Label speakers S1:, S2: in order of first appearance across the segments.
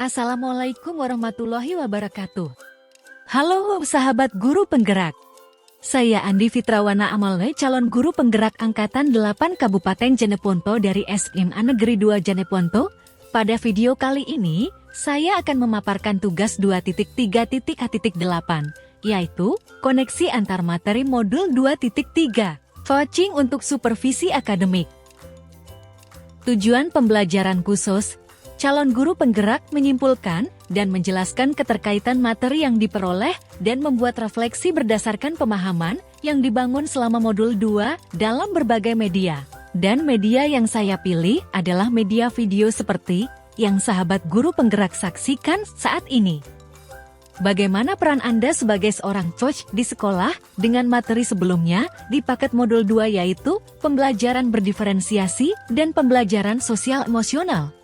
S1: Assalamualaikum warahmatullahi wabarakatuh. Halo sahabat guru penggerak. Saya Andi Fitrawana Amalne, calon guru penggerak Angkatan 8 Kabupaten Jeneponto dari SMA Negeri 2 Jeneponto. Pada video kali ini, saya akan memaparkan tugas 2.3.8, yaitu koneksi antar materi modul 2.3, coaching untuk supervisi akademik. Tujuan pembelajaran khusus, calon guru penggerak menyimpulkan dan menjelaskan keterkaitan materi yang diperoleh dan membuat refleksi berdasarkan pemahaman yang dibangun selama modul 2 dalam berbagai media. Dan media yang saya pilih adalah media video seperti yang sahabat guru penggerak saksikan saat ini. Bagaimana peran Anda sebagai seorang coach di sekolah dengan materi sebelumnya di paket modul 2 yaitu pembelajaran berdiferensiasi dan pembelajaran sosial emosional?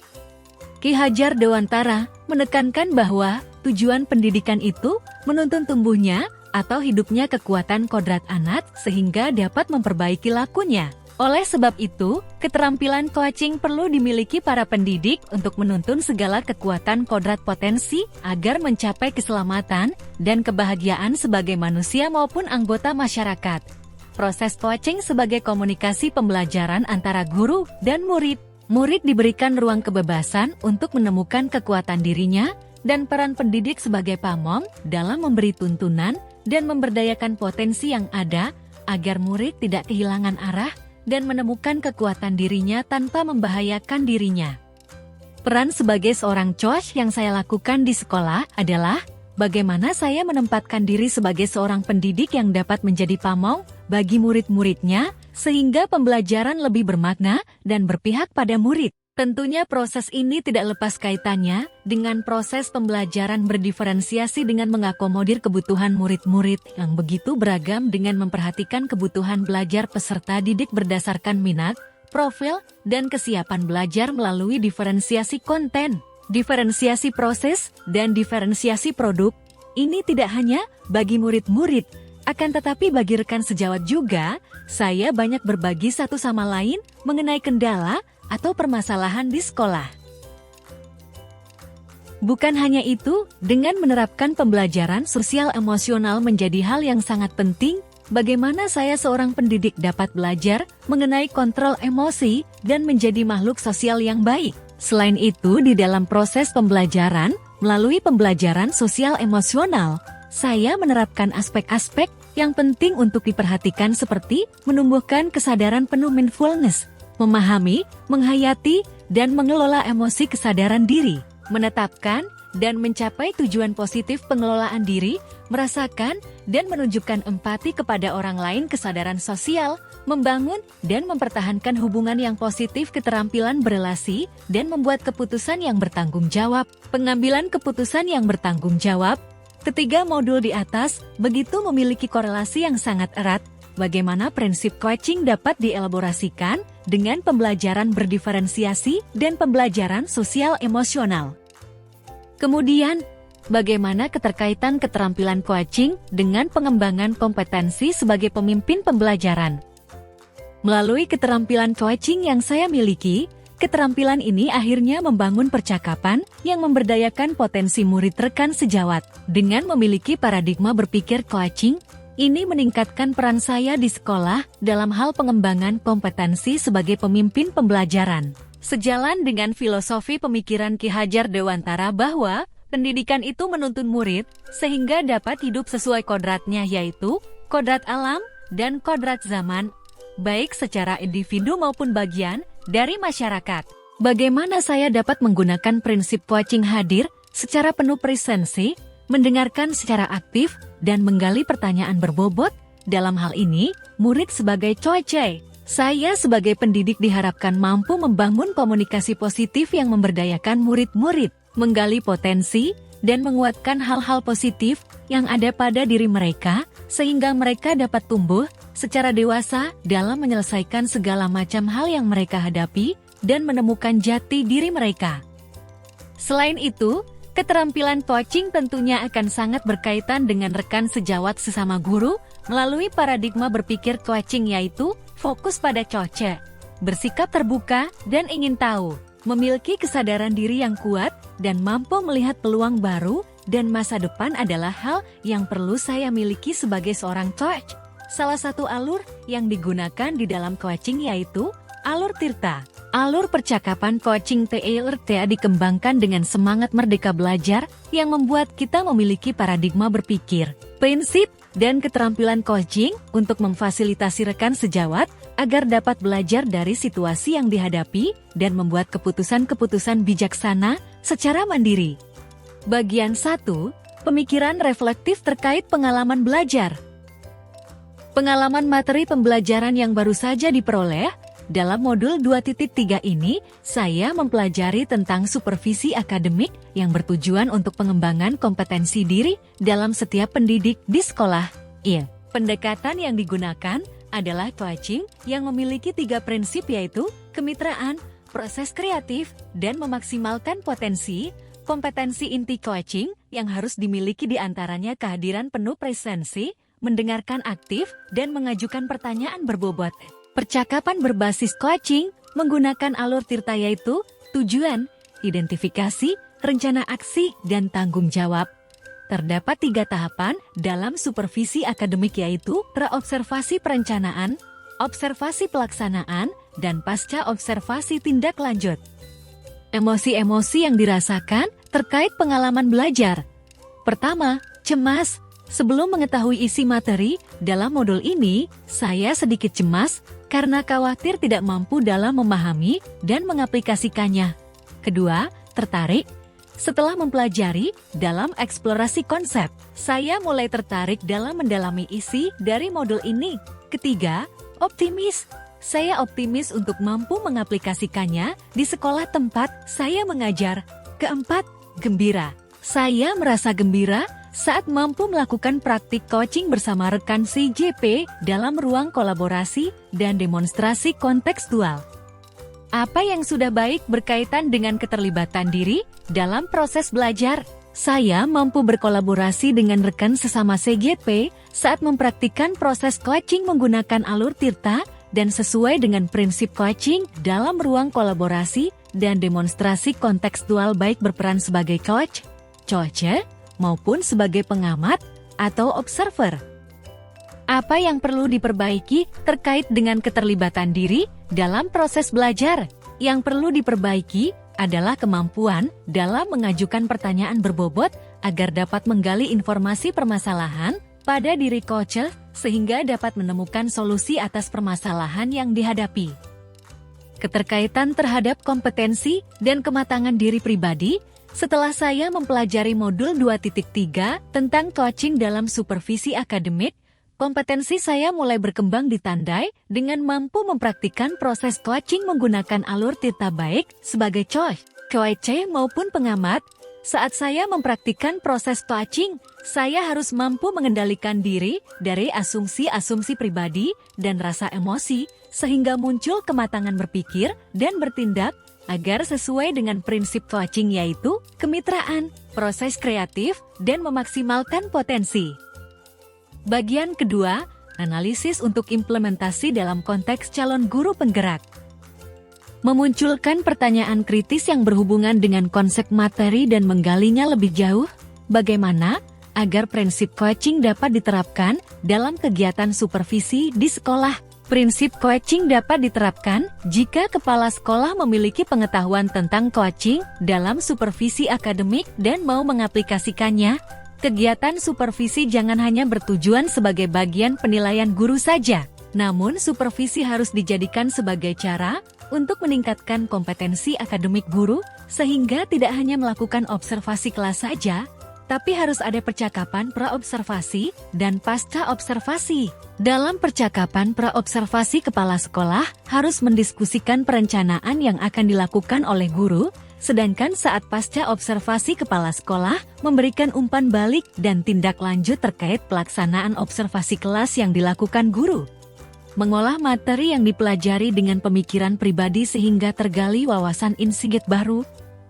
S1: Ki Hajar Dewantara menekankan bahwa tujuan pendidikan itu menuntun tumbuhnya atau hidupnya kekuatan kodrat anak sehingga dapat memperbaiki lakunya. Oleh sebab itu, keterampilan coaching perlu dimiliki para pendidik untuk menuntun segala kekuatan kodrat potensi agar mencapai keselamatan dan kebahagiaan sebagai manusia maupun anggota masyarakat. Proses coaching sebagai komunikasi pembelajaran antara guru dan murid. Murid diberikan ruang kebebasan untuk menemukan kekuatan dirinya dan peran pendidik sebagai pamong dalam memberi tuntunan dan memberdayakan potensi yang ada agar murid tidak kehilangan arah dan menemukan kekuatan dirinya tanpa membahayakan dirinya. Peran sebagai seorang coach yang saya lakukan di sekolah adalah bagaimana saya menempatkan diri sebagai seorang pendidik yang dapat menjadi pamong bagi murid-muridnya sehingga pembelajaran lebih bermakna dan berpihak pada murid. Tentunya proses ini tidak lepas kaitannya dengan proses pembelajaran berdiferensiasi dengan mengakomodir kebutuhan murid-murid yang begitu beragam dengan memperhatikan kebutuhan belajar peserta didik berdasarkan minat, profil, dan kesiapan belajar melalui diferensiasi konten, diferensiasi proses, dan diferensiasi produk. Ini tidak hanya bagi murid-murid, akan tetapi bagi rekan sejawat juga, saya banyak berbagi satu sama lain mengenai kendala atau permasalahan di sekolah. Bukan hanya itu, dengan menerapkan pembelajaran sosial emosional menjadi hal yang sangat penting, bagaimana saya seorang pendidik dapat belajar mengenai kontrol emosi dan menjadi makhluk sosial yang baik. Selain itu, di dalam proses pembelajaran, melalui pembelajaran sosial emosional, saya menerapkan aspek-aspek yang penting untuk diperhatikan seperti menumbuhkan kesadaran penuh mindfulness, memahami, menghayati, dan mengelola emosi kesadaran diri, menetapkan dan mencapai tujuan positif pengelolaan diri, merasakan dan menunjukkan empati kepada orang lain, kesadaran sosial, membangun dan mempertahankan hubungan yang positif, keterampilan berelasi, dan membuat keputusan yang bertanggung jawab, pengambilan keputusan yang bertanggung jawab. Ketiga modul di atas begitu memiliki korelasi yang sangat erat. Bagaimana prinsip coaching dapat dielaborasikan dengan pembelajaran berdiferensiasi dan pembelajaran sosial emosional. Kemudian, bagaimana keterkaitan keterampilan coaching dengan pengembangan kompetensi sebagai pemimpin pembelajaran. Melalui keterampilan coaching yang saya miliki, keterampilan ini akhirnya membangun percakapan yang memberdayakan potensi murid rekan sejawat. Dengan memiliki paradigma berpikir coaching, ini meningkatkan peran saya di sekolah dalam hal pengembangan kompetensi sebagai pemimpin pembelajaran. Sejalan dengan filosofi pemikiran Ki Hajar Dewantara bahwa pendidikan itu menuntun murid sehingga dapat hidup sesuai kodratnya, yaitu kodrat alam dan kodrat zaman, baik secara individu maupun bagian dari masyarakat. Bagaimana saya dapat menggunakan prinsip coaching hadir secara penuh presensi, mendengarkan secara aktif, dan menggali pertanyaan berbobot? Dalam hal ini, murid sebagai coach. Saya sebagai pendidik diharapkan mampu membangun komunikasi positif yang memberdayakan murid-murid, menggali potensi, dan menguatkan hal-hal positif yang ada pada diri mereka, sehingga mereka dapat tumbuh secara dewasa dalam menyelesaikan segala macam hal yang mereka hadapi dan menemukan jati diri mereka. Selain itu, keterampilan coaching tentunya akan sangat berkaitan dengan rekan sejawat sesama guru melalui paradigma berpikir coaching, yaitu fokus pada coach, bersikap terbuka dan ingin tahu, memiliki kesadaran diri yang kuat, dan mampu melihat peluang baru dan masa depan adalah hal yang perlu saya miliki sebagai seorang coach. Salah satu alur yang digunakan di dalam coaching yaitu alur Tirta. Alur percakapan coaching TLRTA dikembangkan dengan semangat merdeka belajar yang membuat kita memiliki paradigma berpikir, prinsip, dan keterampilan coaching untuk memfasilitasi rekan sejawat agar dapat belajar dari situasi yang dihadapi dan membuat keputusan-keputusan bijaksana secara mandiri. Bagian 1. Pemikiran reflektif terkait pengalaman belajar. Pengalaman materi pembelajaran yang baru saja diperoleh. Dalam modul 2.3 ini, saya mempelajari tentang supervisi akademik yang bertujuan untuk pengembangan kompetensi diri dalam setiap pendidik di sekolah. Pendekatan yang digunakan adalah coaching yang memiliki 3 prinsip yaitu kemitraan, proses kreatif, dan memaksimalkan potensi. Kompetensi inti coaching yang harus dimiliki diantaranya kehadiran penuh presensi, mendengarkan aktif, dan mengajukan pertanyaan berbobot. Percakapan berbasis coaching menggunakan alur Tirta yaitu tujuan, identifikasi, rencana aksi, dan tanggung jawab. Terdapat 3 tahapan dalam supervisi akademik yaitu praobservasi perencanaan, observasi pelaksanaan, dan pasca observasi tindak lanjut. Emosi-emosi yang dirasakan terkait pengalaman belajar. Pertama, cemas. Sebelum mengetahui isi materi, dalam modul ini, saya sedikit cemas karena khawatir tidak mampu dalam memahami dan mengaplikasikannya. Kedua, tertarik. Setelah mempelajari dalam eksplorasi konsep, saya mulai tertarik dalam mendalami isi dari modul ini. Ketiga, optimis. Saya optimis untuk mampu mengaplikasikannya di sekolah tempat saya mengajar. Keempat, gembira. Saya merasa gembira saat mampu melakukan praktik coaching bersama rekan CJP dalam ruang kolaborasi dan demonstrasi kontekstual. Apa yang sudah baik berkaitan dengan keterlibatan diri dalam proses belajar? Saya mampu berkolaborasi dengan rekan sesama CJP saat mempraktikkan proses coaching menggunakan alur Tirta dan sesuai dengan prinsip coaching dalam ruang kolaborasi dan demonstrasi kontekstual baik berperan sebagai coach, maupun sebagai pengamat atau observer. Apa yang perlu diperbaiki terkait dengan keterlibatan diri dalam proses belajar? Yang perlu diperbaiki adalah kemampuan dalam mengajukan pertanyaan berbobot agar dapat menggali informasi permasalahan pada diri coach sehingga dapat menemukan solusi atas permasalahan yang dihadapi. Keterkaitan terhadap kompetensi dan kematangan diri pribadi. Setelah saya mempelajari modul 2.3 tentang coaching dalam supervisi akademik, kompetensi saya mulai berkembang ditandai dengan mampu mempraktikkan proses coaching menggunakan alur Tirta baik sebagai coach maupun pengamat. Saat saya mempraktikkan proses coaching, saya harus mampu mengendalikan diri dari asumsi-asumsi pribadi dan rasa emosi, sehingga muncul kematangan berpikir dan bertindak agar sesuai dengan prinsip coaching yaitu kemitraan, proses kreatif, dan memaksimalkan potensi. Bagian kedua, analisis untuk implementasi dalam konteks calon guru penggerak. Memunculkan pertanyaan kritis yang berhubungan dengan konsep materi dan menggalinya lebih jauh, bagaimana agar prinsip coaching dapat diterapkan dalam kegiatan supervisi di sekolah. Prinsip coaching dapat diterapkan jika kepala sekolah memiliki pengetahuan tentang coaching dalam supervisi akademik dan mau mengaplikasikannya. Kegiatan supervisi jangan hanya bertujuan sebagai bagian penilaian guru saja, namun supervisi harus dijadikan sebagai cara untuk meningkatkan kompetensi akademik guru, sehingga tidak hanya melakukan observasi kelas saja, tapi harus ada percakapan pra-observasi dan pasca-observasi. Dalam percakapan pra-observasi, kepala sekolah harus mendiskusikan perencanaan yang akan dilakukan oleh guru, sedangkan saat pasca observasi, kepala sekolah memberikan umpan balik dan tindak lanjut terkait pelaksanaan observasi kelas yang dilakukan guru. Mengolah materi yang dipelajari dengan pemikiran pribadi sehingga tergali wawasan insight baru.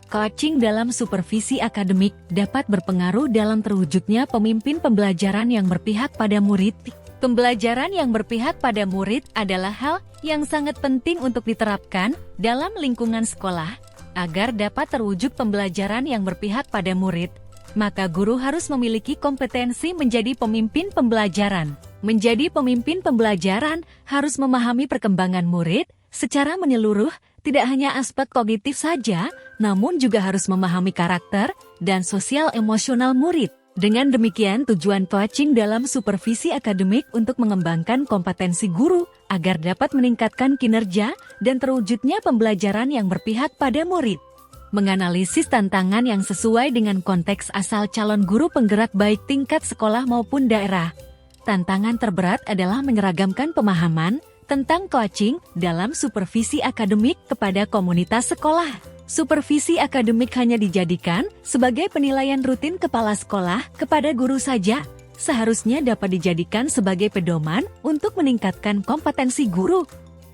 S1: Coaching dalam supervisi akademik dapat berpengaruh dalam terwujudnya pemimpin pembelajaran yang berpihak pada murid. Pembelajaran yang berpihak pada murid adalah hal yang sangat penting untuk diterapkan dalam lingkungan sekolah. Agar dapat terwujud pembelajaran yang berpihak pada murid, maka guru harus memiliki kompetensi menjadi pemimpin pembelajaran. Menjadi pemimpin pembelajaran harus memahami perkembangan murid secara menyeluruh, tidak hanya aspek kognitif saja, namun juga harus memahami karakter dan sosial emosional murid. Dengan demikian, tujuan coaching dalam supervisi akademik untuk mengembangkan kompetensi guru agar dapat meningkatkan kinerja dan terwujudnya pembelajaran yang berpihak pada murid. Menganalisis tantangan yang sesuai dengan konteks asal calon guru penggerak baik tingkat sekolah maupun daerah. Tantangan terberat adalah menyeragamkan pemahaman tentang coaching dalam supervisi akademik kepada komunitas sekolah. Supervisi akademik hanya dijadikan sebagai penilaian rutin kepala sekolah kepada guru saja. Seharusnya dapat dijadikan sebagai pedoman untuk meningkatkan kompetensi guru.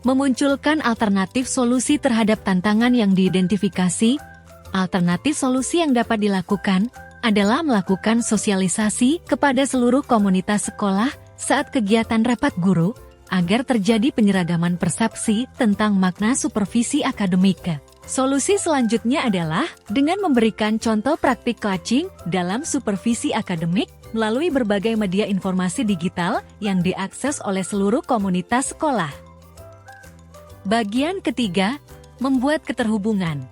S1: Memunculkan alternatif solusi terhadap tantangan yang diidentifikasi. Alternatif solusi yang dapat dilakukan adalah melakukan sosialisasi kepada seluruh komunitas sekolah saat kegiatan rapat guru, agar terjadi penyeragaman persepsi tentang makna supervisi akademik. Solusi selanjutnya adalah dengan memberikan contoh praktik coaching dalam supervisi akademik melalui berbagai media informasi digital yang diakses oleh seluruh komunitas sekolah. Bagian ketiga, membuat keterhubungan.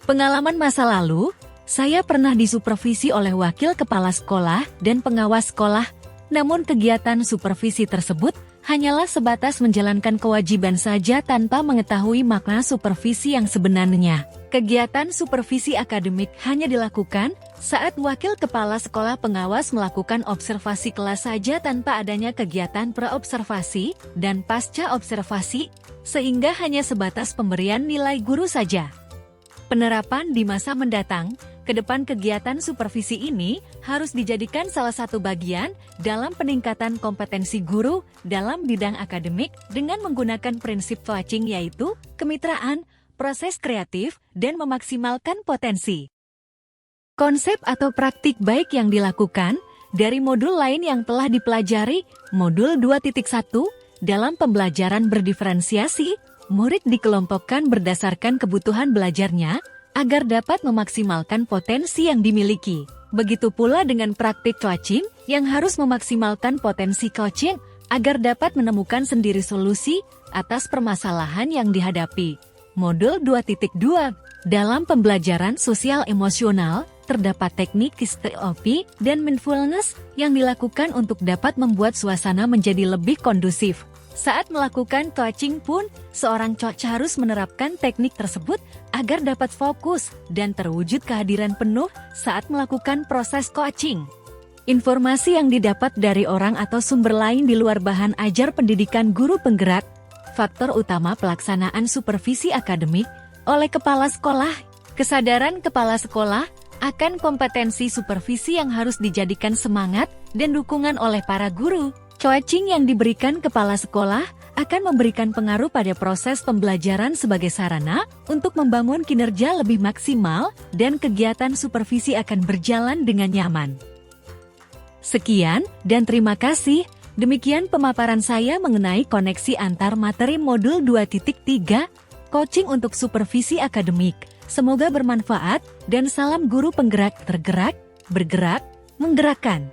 S1: Pengalaman masa lalu, saya pernah disupervisi oleh wakil kepala sekolah dan pengawas sekolah, namun kegiatan supervisi tersebut hanyalah sebatas menjalankan kewajiban saja tanpa mengetahui makna supervisi yang sebenarnya. Kegiatan supervisi akademik hanya dilakukan saat wakil kepala sekolah pengawas melakukan observasi kelas saja tanpa adanya kegiatan praobservasi dan pasca observasi, sehingga hanya sebatas pemberian nilai guru saja. Penerapan di masa mendatang, ke depan kegiatan supervisi ini harus dijadikan salah satu bagian dalam peningkatan kompetensi guru dalam bidang akademik dengan menggunakan prinsip coaching, yaitu kemitraan, proses kreatif, dan memaksimalkan potensi. Konsep atau praktik baik yang dilakukan dari modul lain yang telah dipelajari, modul 2.1, dalam pembelajaran berdiferensiasi, murid dikelompokkan berdasarkan kebutuhan belajarnya, agar dapat memaksimalkan potensi yang dimiliki. Begitu pula dengan praktik coaching yang harus memaksimalkan potensi coaching agar dapat menemukan sendiri solusi atas permasalahan yang dihadapi. Modul 2.2, dalam pembelajaran sosial emosional, terdapat teknik KISTOP dan mindfulness yang dilakukan untuk dapat membuat suasana menjadi lebih kondusif. Saat melakukan coaching pun, seorang coach harus menerapkan teknik tersebut agar dapat fokus dan terwujud kehadiran penuh saat melakukan proses coaching. Informasi yang didapat dari orang atau sumber lain di luar bahan ajar pendidikan guru penggerak, faktor utama pelaksanaan supervisi akademik oleh kepala sekolah, kesadaran kepala sekolah akan kompetensi supervisi yang harus dijadikan semangat dan dukungan oleh para guru. Coaching yang diberikan kepala sekolah akan memberikan pengaruh pada proses pembelajaran sebagai sarana untuk membangun kinerja lebih maksimal dan kegiatan supervisi akan berjalan dengan nyaman. Sekian dan terima kasih. Demikian pemaparan saya mengenai koneksi antar materi modul 2.3 coaching untuk supervisi akademik. Semoga bermanfaat dan salam guru penggerak, tergerak, bergerak, menggerakkan.